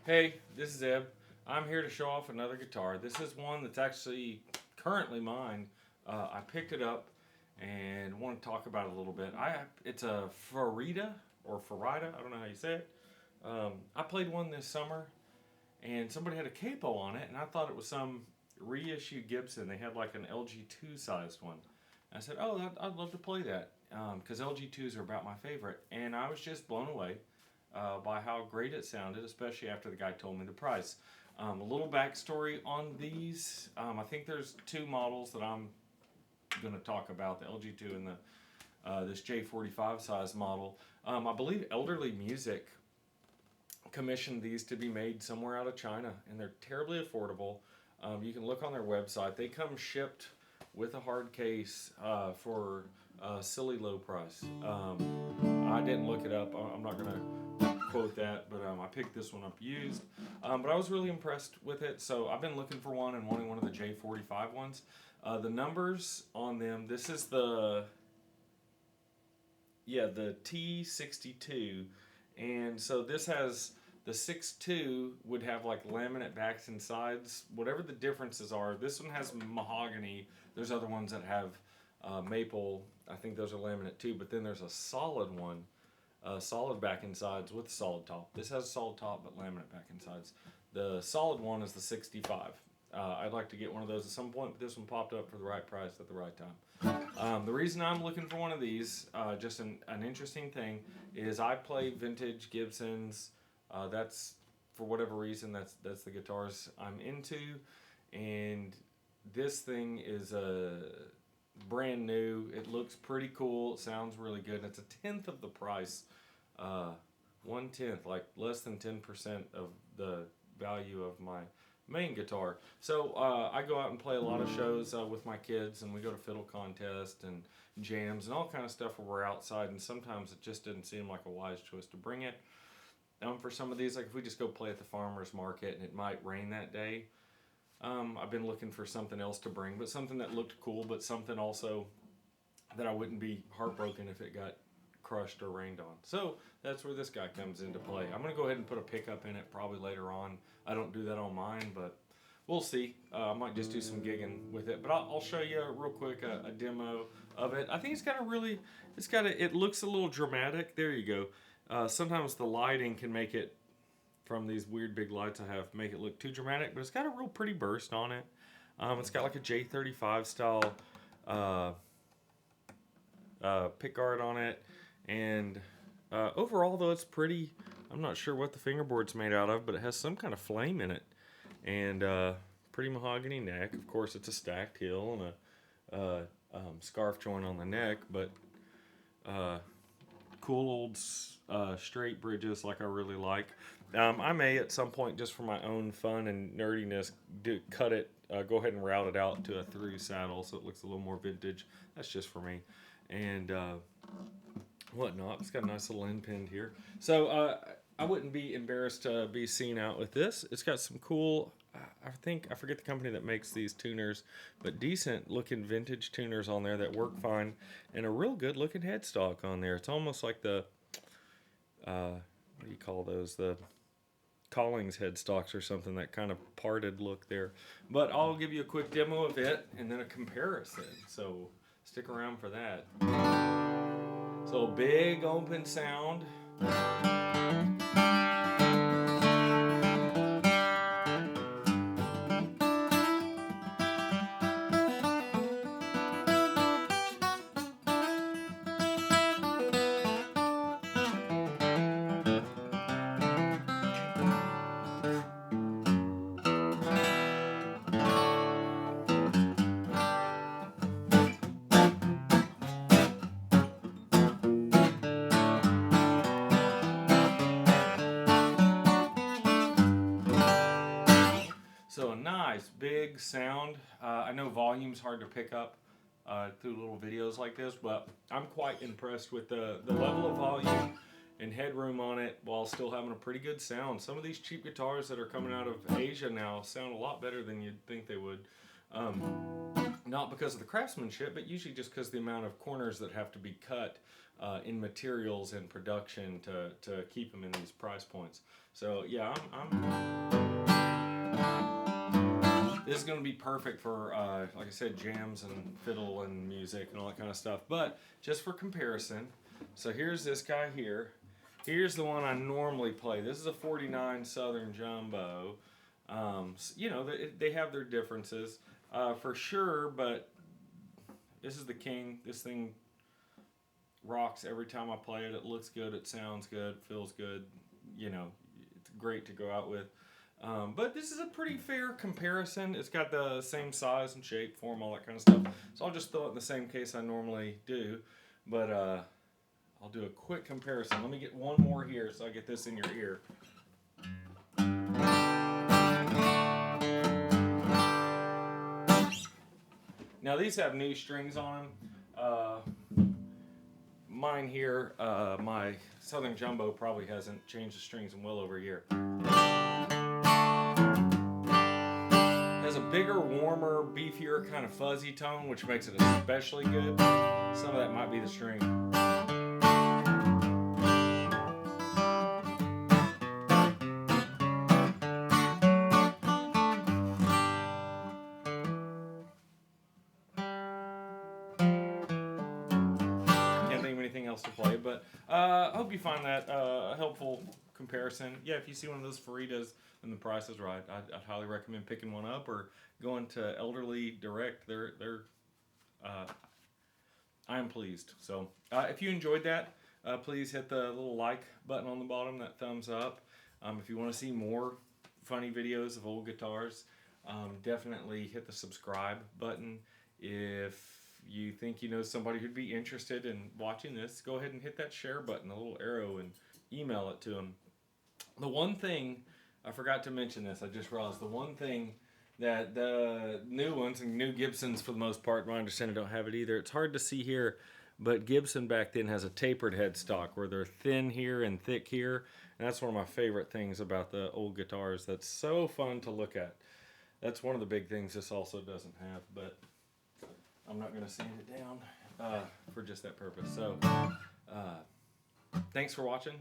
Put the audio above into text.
Hey, this is Eb. I'm here to show off another guitar. This is one that's actually currently mine. I picked it up and want to talk about it a little bit. It's a Farida or Farida. I don't know how you say it. I played one this summer and somebody had a capo on it and I thought it was some reissue Gibson. They had like an LG2 sized one. I said, oh, I'd love to play that because LG2s are about my favorite. And I was just blown away by how great it sounded, especially after the guy told me the price. A little backstory on these. I think there's two models that I'm going to talk about, the LG2 and this J45 size model. I believe Elderly Music commissioned these to be made somewhere out of China, and they're terribly affordable. You can look on their website. They come shipped with a hard case for a silly low price. I didn't look it up. I'm not going to quote that, but I picked this one up used. But I was really impressed with it, so I've been looking for one and wanting one of the J45 ones. The numbers on them, this is the T62, and so this has the 6.2 would have like laminate backs and sides, whatever the differences are. This one has mahogany. There's other ones that have maple. I think those are laminate too, but then there's a solid one. Solid back and sides with a solid top. This has a solid top but laminate back and sides. The solid one is the 65. I'd like to get one of those at some point, but this one popped up for the right price at the right time. The reason I'm looking for one of these, just an interesting thing, is I play vintage Gibsons. That's, for whatever reason, that's the guitars I'm into, and this thing is brand new. It looks pretty cool. It sounds really good. It's a tenth of the price. 1/10, like less than 10% of the value of my main guitar. So I go out and play a lot of shows with my kids, and we go to fiddle contests and jams and all kind of stuff where we're outside, and sometimes it just didn't seem like a wise choice to bring it. For some of these, like if we just go play at the farmer's market and it might rain that day, I've been looking for something else to bring, but something that looked cool, but something also that I wouldn't be heartbroken if it got crushed or rained on. So that's where this guy comes into play. I'm going to go ahead and put a pickup in it probably later on. I don't do that on mine, but we'll see. I might just do some gigging with it, but I'll show you real quick a demo of it. I think it looks a little dramatic. There you go. Sometimes the lighting can make it, from these weird big lights I have, make it look too dramatic, but it's got a real pretty burst on it. It's got like a J35 style pickguard on it, and overall though it's pretty. I'm not sure what the fingerboard's made out of, but it has some kind of flame in it, and pretty mahogany neck. Of course it's a stacked heel and a scarf joint on the neck, but cool old straight bridges like I really like. I may at some point, just for my own fun and nerdiness, cut it, go ahead and route it out to a through saddle so it looks a little more vintage. That's just for me. And whatnot. It's got a nice little end pin here. So I wouldn't be embarrassed to be seen out with this. It's got some cool, I forget the company that makes these tuners, but decent looking vintage tuners on there that work fine, and a real good looking headstock on there. It's almost like the, what do you call those? The Collings headstocks or something, that kind of parted look there. But I'll give you a quick demo of it and then a comparison. So stick around for that. So big open sound. So a nice big sound. I know volume's hard to pick up through little videos like this, but I'm quite impressed with the level of volume and headroom on it while still having a pretty good sound. Some of these cheap guitars that are coming out of Asia now sound a lot better than you'd think they would. not because of the craftsmanship, but usually just because the amount of corners that have to be cut in materials and production to keep them in these price points. So yeah, this is going to be perfect for, like I said, jams and fiddle and music and all that kind of stuff. But just for comparison, so here's this guy here. Here's the one I normally play. This is a 49 Southern Jumbo. You know, they have their differences for sure, but this is the king. This thing rocks every time I play it. It looks good. It sounds good. Feels good. You know, it's great to go out with. But this is a pretty fair comparison. It's got the same size and shape, form, all that kind of stuff. So I'll just throw it in the same case I normally do. But I'll do a quick comparison. Let me get one more here so I get this in your ear. Now these have new strings on them. Mine here, my Southern Jumbo probably hasn't changed the strings in well over a year. Has a bigger, warmer, beefier, kind of fuzzy tone, which makes it especially good. Some of that might be the string. To play, but I hope you find that a helpful comparison. Yeah, if you see one of those Faridas and the price is right, I'd highly recommend picking one up or going to Elderly Direct. They're I am pleased. So if you enjoyed that, please hit the little like button on the bottom, that thumbs up. If you want to see more funny videos of old guitars, definitely hit the subscribe button. If you think you know somebody who'd be interested in watching this, go ahead and hit that share button, the little arrow, and email it to them. The one thing, I forgot to mention this, I just realized the one thing that the new ones, and new Gibsons for the most part, my understanding don't have it either. It's hard to see here, but Gibson back then has a tapered headstock where they're thin here and thick here. And that's one of my favorite things about the old guitars. That's so fun to look at. That's one of the big things this also doesn't have, but I'm not going to sand it down for just that purpose. So, thanks for watching.